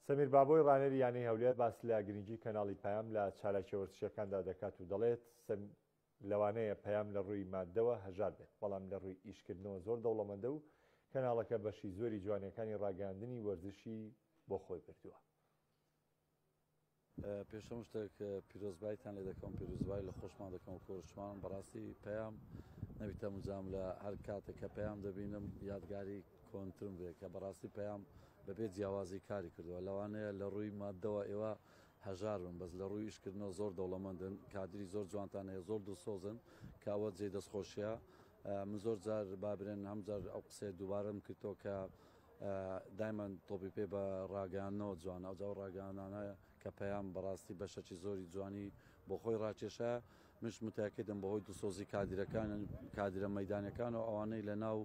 سەمیر بابۆی ڕانێری یانەی هەولێر باس لە گرنگی کەناڵی پەیام لە چارەکی وەرزشیەکاندا دەکات و دەڵێت لەوانەیە پەیام لە ڕووی ماددەوە هەژار بێت، بەڵام لە ڕووی ئیشکردنەوە زۆر دەوڵەمەندە و کەناڵەکە بەشی زۆری جوانەکانی ڕاگەاندنی وەرزشی بۆ خۆی بردووە. پێشەم شتێک پیرۆزبایتان لێ دەکەم، پیرۆزبای لە خۆشمان دەکەم و خۆشمان بەڕاستی پەیام نەبیتە مجام لە هەر کاتێک کە پەیام دەبینم یادگاری کۆنترم بێ کە بەڕاستی پەیام بەبێ جیاوازی کاری کردووە. لەوانەیە لە ڕووی ماددەوە ئێوە هەژار بن، بەس لە ڕووی ئیشکردنەوە زۆر دەوڵەمەندن، کادری زۆر جوانتان هەیە، زۆر دڵسۆزن کاوە جێ دەستخۆشیە. من زۆر جار بابرێن هەمجار ئەو قسەیە دووبارەم کردەوە کە دایمەن تۆپی پێ بە ڕاگەیاندنەوە جوانە، ئەو جاو ڕاگەیاندانە کە پەیام بەڕاستی بەشێکی زۆری جوانی بۆ خۆی ڕاکێشە. منش متأکدم بەهۆی دڵسۆزی کادرە مەیدانیەکان و ئەوانەی لە ناو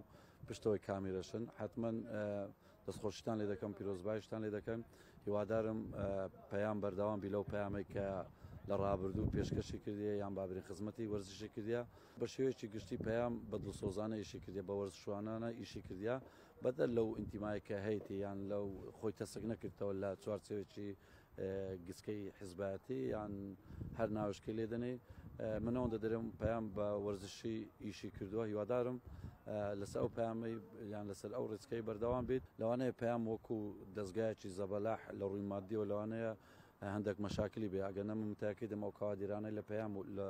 پشتەوەی کامیرەشن. حتمما دەستخۆشیتان لێ دەکەم، پیرۆزبایشتان لێ دەکەم. هیوادارم پەیام بەردەوام بی لەو پەیامەی کە لە ڕابردوو پێشکەشی کردیە یان بابرین خزمەتی وەرزشی کردیا بە شێوەیەکی گشتی پەیام بە دڵسۆزانە ئیشی کردیا، بە وەرزشوانانە ئیشی کردیا، بەدەر لەو ئینتیمایی کە هەیەی یان لەو خۆی تەسک نەکردەوە لە چوارچێوێکی گسکەی حیزبایەتی یان هەر ناوشکەی لێدەنێ. من ئەوەندە دەرێم پەیام بە وەرزشی ئیشی کردووە. هیوادارم لەسەر ئەو پەیامەی یان لەسەر ئەو ڕێچکەی بەردەوام بێت. لەوانەیە پەیام وەکو دەستگایەکی زەبەلاح لە ڕووی مادیەوە لەوانەیە هەندێک مەشاکلی بێ. ئەگەر نەمە متأکدم ئەو کاوادیرانەی لە پەیام و لە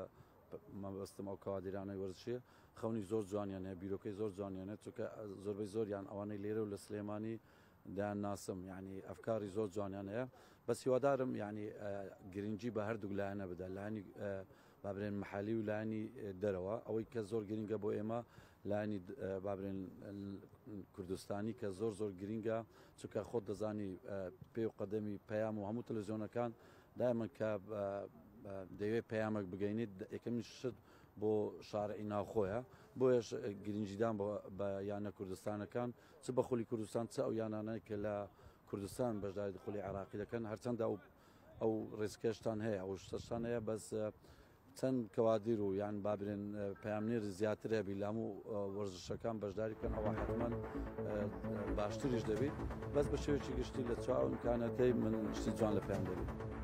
مەبەستم ئەو کاوادیرانەی وەرزشیە خەونی زۆر جوانیان هەیە، بیرۆکەی زۆر جوانیان هەیە، چونکە زۆربەی زۆریان ئەوانەی لێرە و لە سلێمانی دایان ناسم، یعنی ئەفکاری زۆر جوانیان هەیە. بەس هیوادارم یعنی گرنگی بە هەردوو لایەنە بدە، لایەنی بابرێن محالی و لایەنی دەرەوە. ئەوەی کە زۆر گرنگە بۆ ئێمە لایەنی بابرێن کوردستانی کە زۆر گرنگە، چونکە خۆت دەزانی پێ و قەدەمی پەیام و هەموو تەلەڤیزیۆنەکان دایمەن کە دەیەوێت پەیامێک بگەینێت یەکەمین شت بۆ شارعی ناوخۆیە، بۆیەش گرنگیدان بە یانە کوردستانەکان چ بە خولی کوردستان چ ئەو یانانەی کە لە کوردستان بەشداری خولی عێراقی دەکەن، هەرچەندە ئەو ڕێزکەشتان هەیە، ئەو شتەشتان هەیە، بەس چەند کەوادیر و یان بابرێن پەیامنێر زیاتر هەبی لە هەموو وەرزشەکان بەشداری بکەن، ئەوە حتمما باشتریش دەبێت. بەس بە شێوەیەکی گشتی لە چوار ئیمکانەتەی من شتی جوان لە پەیام دەبێت.